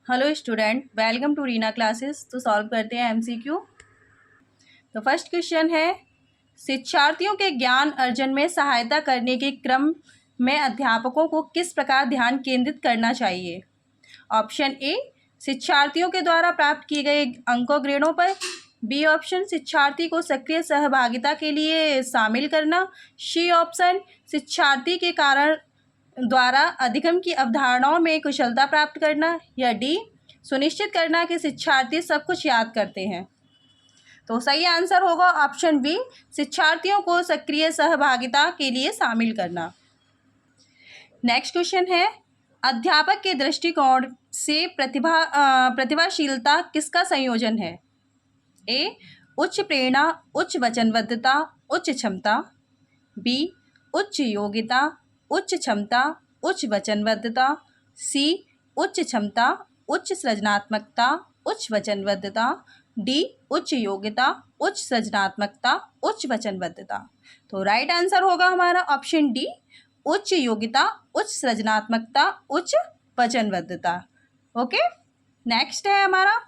Hello student, welcome to Reena classes. तो solve करते हैं एमसीक्यू। तो फर्स्ट क्वेश्चन है, शिक्षार्थियों के ज्ञान अर्जन में सहायता करने के क्रम में अध्यापकों को किस प्रकार ध्यान केंद्रित करना चाहिए। ऑप्शन ए, शिक्षार्थियों के द्वारा प्राप्त किए गए अंकों ग्रेडों पर। बी ऑप्शन, शिक्षार्थी को सक्रिय सहभागिता के लिए शामिल करना। सी ऑप्शन, शिक्षार्थी के कारण द्वारा अधिगम की अवधारणाओं में कुशलता प्राप्त करना। या डी, सुनिश्चित करना कि शिक्षार्थी सब कुछ याद करते हैं। तो सही आंसर होगा ऑप्शन बी, शिक्षार्थियों को सक्रिय सहभागिता के लिए शामिल करना। नेक्स्ट क्वेश्चन है, अध्यापक के दृष्टिकोण से प्रतिभाशीलता किसका संयोजन है। ए, उच्च प्रेरणा, उच्च वचनबद्धता, उच्च क्षमता। बी, उच्च योग्यता, उच्च क्षमता, उच्च वचनबद्धता। सी, उच्च क्षमता, उच्च सृजनात्मकता, उच्च वचनबद्धता। डी, उच्च योग्यता, उच्च सृजनात्मकता, उच्च वचनबद्धता। तो राइट आंसर होगा हमारा ऑप्शन डी, उच्च योग्यता, उच्च सृजनात्मकता, उच्च वचनबद्धता। ओके, नेक्स्ट है हमारा,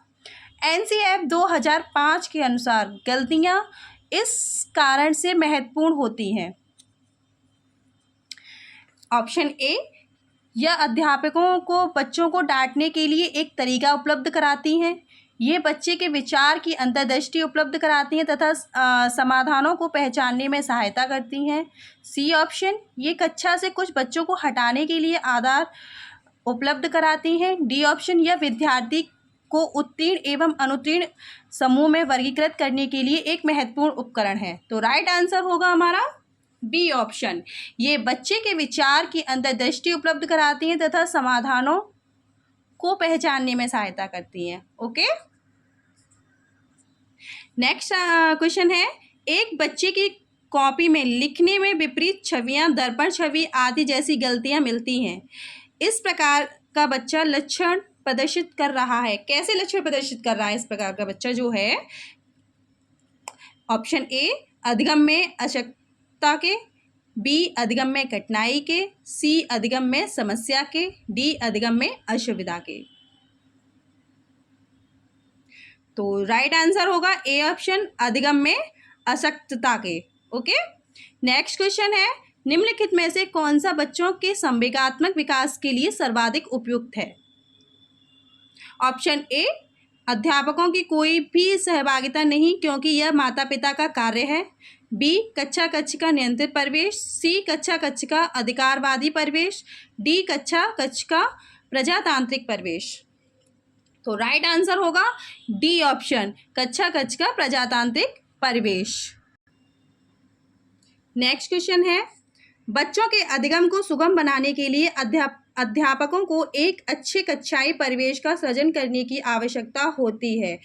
एनसीएफ 2005 के अनुसार गलतियां इस कारण से महत्वपूर्ण होती हैं। ऑप्शन ए, यह अध्यापकों को बच्चों को डांटने के लिए एक तरीका उपलब्ध कराती हैं। ये बच्चे के विचार की अंतर्दृष्टि उपलब्ध कराती हैं तथा समाधानों को पहचानने में सहायता करती हैं। सी ऑप्शन, ये कक्षा से कुछ बच्चों को हटाने के लिए आधार उपलब्ध कराती हैं। डी ऑप्शन, यह विद्यार्थी को उत्तीर्ण एवं अनुत्तीर्ण समूह में वर्गीकृत करने के लिए एक महत्वपूर्ण उपकरण है। तो राइट आंसर होगा हमारा बी ऑप्शन, ये बच्चे के विचार की अंतर्दृष्टि उपलब्ध कराती हैं तथा समाधानों को पहचानने में सहायता करती हैं। ओके, नेक्स्ट क्वेश्चन है, एक बच्चे की कॉपी में लिखने में विपरीत छवियां, दर्पण छवि आदि जैसी गलतियां मिलती हैं। इस प्रकार का बच्चा लक्षण प्रदर्शित कर रहा है। कैसे लक्षण प्रदर्शित कर रहा है इस प्रकार का बच्चा जो है। ऑप्शन ए, अधिगम में अशक्तता के। बी, अधिगम में कठिनाई के। सी, अधिगम में समस्या के। डी, अधिगम में असुविधा के। तो राइट आंसर होगा ए ऑप्शन, अधिगम में अशक्तता के। ओके, नेक्स्ट क्वेश्चन है, निम्नलिखित में से कौन सा बच्चों के संवेगात्मक विकास के लिए सर्वाधिक उपयुक्त है। ऑप्शन ए, अध्यापकों की कोई भी सहभागिता नहीं क्योंकि यह माता पिता का कार्य है। बी, कक्षा कक्ष का नियंत्रित परिवेश। सी, कक्षा कक्ष का अधिकारवादी परिवेश। डी, कक्षा कक्ष का प्रजातांत्रिक परिवेश। तो राइट आंसर होगा डी ऑप्शन, कक्षा कक्ष का प्रजातांत्रिक परिवेश। नेक्स्ट क्वेश्चन है, बच्चों के अधिगम को सुगम बनाने के लिए अध्यापकों को एक अच्छे कक्षाई परिवेश का सृजन करने की आवश्यकता होती है।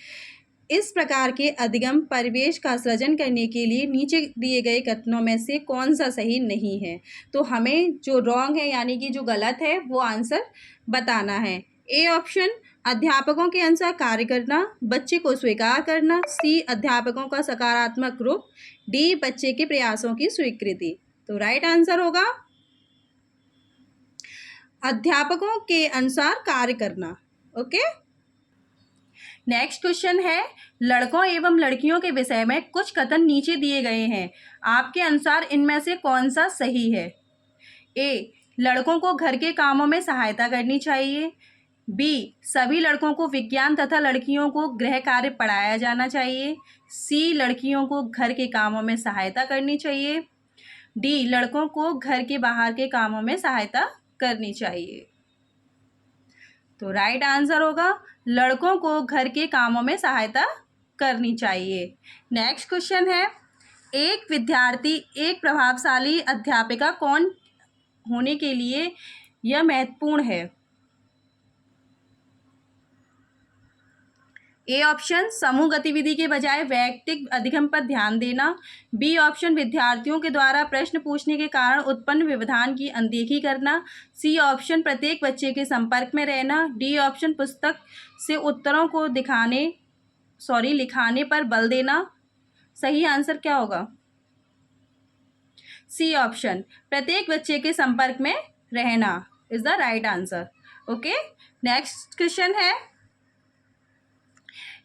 इस प्रकार के अधिगम परिवेश का सृजन करने के लिए नीचे दिए गए कथनों में से कौन सा सही नहीं है। तो हमें जो रॉन्ग है यानी कि जो गलत है वो आंसर बताना है। ए ऑप्शन, अध्यापकों के अनुसार कार्य करना। बच्चे को स्वीकार करना। सी, अध्यापकों का सकारात्मक रूप। डी, बच्चे के प्रयासों की स्वीकृति। तो राइट आंसर होगा अध्यापकों के अनुसार कार्य करना। ओके, नेक्स्ट क्वेश्चन है, लड़कों एवं लड़कियों के विषय में कुछ कथन नीचे दिए गए हैं। आपके अनुसार इनमें से कौन सा सही है। ए, लड़कों को घर के कामों में सहायता करनी चाहिए। बी, सभी लड़कों को विज्ञान तथा लड़कियों को गृह कार्य पढ़ाया जाना चाहिए। सी, लड़कियों को घर के कामों में सहायता करनी चाहिए। डी, लड़कों को घर के बाहर के कामों में सहायता करनी चाहिए। तो राइट आंसर होगा लड़कों को घर के कामों में सहायता करनी चाहिए। नेक्स्ट क्वेश्चन है, एक विद्यार्थी एक प्रभावशाली अध्यापिका कौन होने के लिए यह महत्वपूर्ण है। ए ऑप्शन, समूह गतिविधि के बजाय वैयक्तिक अधिगम पर ध्यान देना। बी ऑप्शन, विद्यार्थियों के द्वारा प्रश्न पूछने के कारण उत्पन्न व्यवधान की अनदेखी करना। सी ऑप्शन, प्रत्येक बच्चे के संपर्क में रहना। डी ऑप्शन, पुस्तक से उत्तरों को लिखाने पर बल देना। सही आंसर क्या होगा। सी ऑप्शन, प्रत्येक बच्चे के संपर्क में रहना is the right answer. Okay, next question है,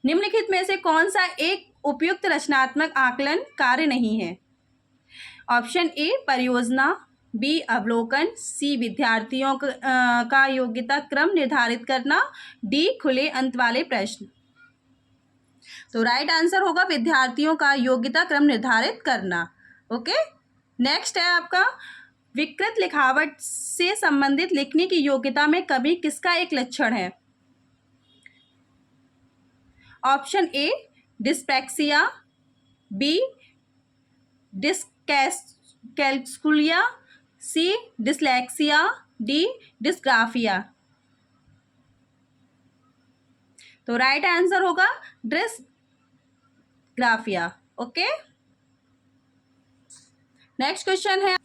निम्नलिखित में से कौन सा एक उपयुक्त रचनात्मक आकलन कार्य नहीं है? ऑप्शन ए परियोजना, बी अवलोकन, सी विद्यार्थियों का योग्यता क्रम निर्धारित करना, डी खुले अंत वाले प्रश्न। तो राइट आंसर होगा विद्यार्थियों का योग्यता क्रम निर्धारित करना। ओके, नेक्स्ट है आपका, विकृत लिखावट से संबंधित लिखने की योग्यता में कमी किसका एक लक्षण है? Option A dyspraxia, B dyscalculia, C dyslexia, D dysgraphia. तो राइट आंसर होगा डिस्ग्राफिया। ओके, नेक्स्ट क्वेश्चन है,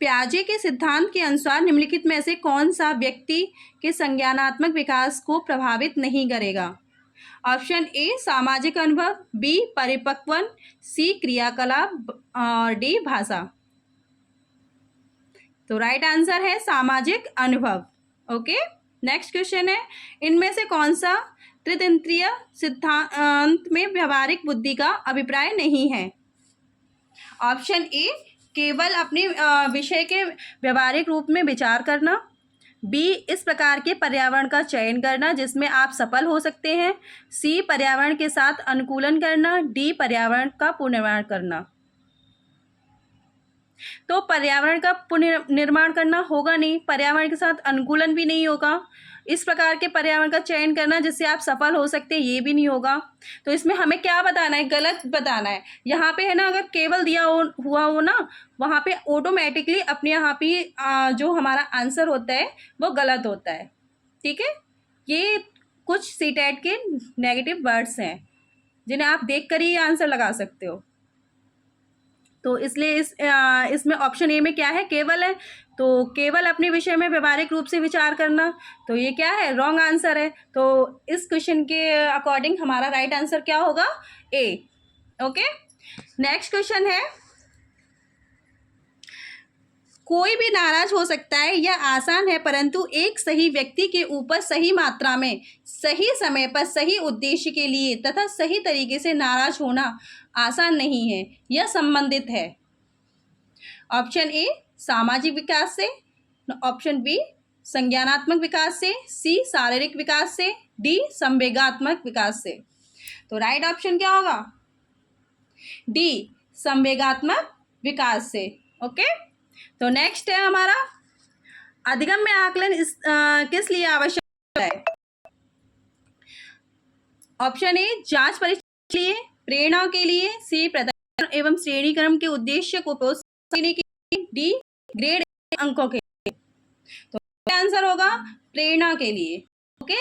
पियाजे के सिद्धांत के अनुसार निम्नलिखित में से कौन सा व्यक्ति के संज्ञानात्मक विकास को प्रभावित नहीं करेगा? ऑप्शन ए सामाजिक अनुभव, बी परिपक्वन, सी क्रियाकलाप और डी भाषा। तो राइट आंसर है सामाजिक अनुभव। ओके, नेक्स्ट क्वेश्चन है, इनमें से कौन सा त्रितंत्रीय सिद्धांत में व्यवहारिक बुद्धि का अभिप्राय नहीं है? ऑप्शन ए केवल अपने विषय के व्यवहारिक रूप में विचार करना, बी इस प्रकार के पर्यावरण का चयन करना जिसमें आप सफल हो सकते हैं, सी पर्यावरण के साथ अनुकूलन करना, डी पर्यावरण का पुनर्निर्माण करना। तो पर्यावरण का पुनर्निर्माण करना होगा नहीं, पर्यावरण के साथ अनुकूलन भी नहीं होगा, इस प्रकार के पर्यावरण का चयन करना जिससे आप सफल हो सकते हैं ये भी नहीं होगा। तो इसमें हमें क्या बताना है? गलत बताना है। यहाँ पे है ना, अगर केवल दिया हुआ हो ना, वहाँ पे ऑटोमेटिकली अपने यहाँ पे जो हमारा आंसर होता है वो गलत होता है। ठीक है, ये कुछ सीटेट के नेगेटिव वर्ड्स हैं जिन्हें आप देख कर ही आंसर लगा सकते हो। तो इसलिए इसमें ऑप्शन ए में क्या है? केवल है। तो केवल अपने विषय में व्यवहारिक रूप से विचार करना, तो ये क्या है? रॉन्ग आंसर है। तो इस क्वेश्चन के अकॉर्डिंग हमारा राइट आंसर क्या होगा? ए। ओके, नेक्स्ट क्वेश्चन है, कोई भी नाराज हो सकता है, यह आसान है, परंतु एक सही व्यक्ति के ऊपर सही मात्रा में, सही समय पर, सही उद्देश्य के लिए तथा सही तरीके से नाराज होना आसान नहीं है। यह संबंधित है ऑप्शन ए सामाजिक विकास से, ऑप्शन बी संज्ञानात्मक विकास से, सी शारीरिक विकास से, डी संवेगात्मक विकास से। तो राइट ऑप्शन क्या होगा? डी संवेगात्मक विकास से। ओके, तो नेक्स्ट है हमारा, अधिगम्य आकलन किस लिए आवश्यक है? ऑप्शन ए जांच परीक्षा के लिए, प्रेरणा के लिए, सी प्रदर्शन एवं श्रेणीक्रम के उद्देश्य को प्रोत्साहन देने के लिए, डी ग्रेड अंकों के लिए। तो आंसर होगा प्रेरणा के लिए। ओके।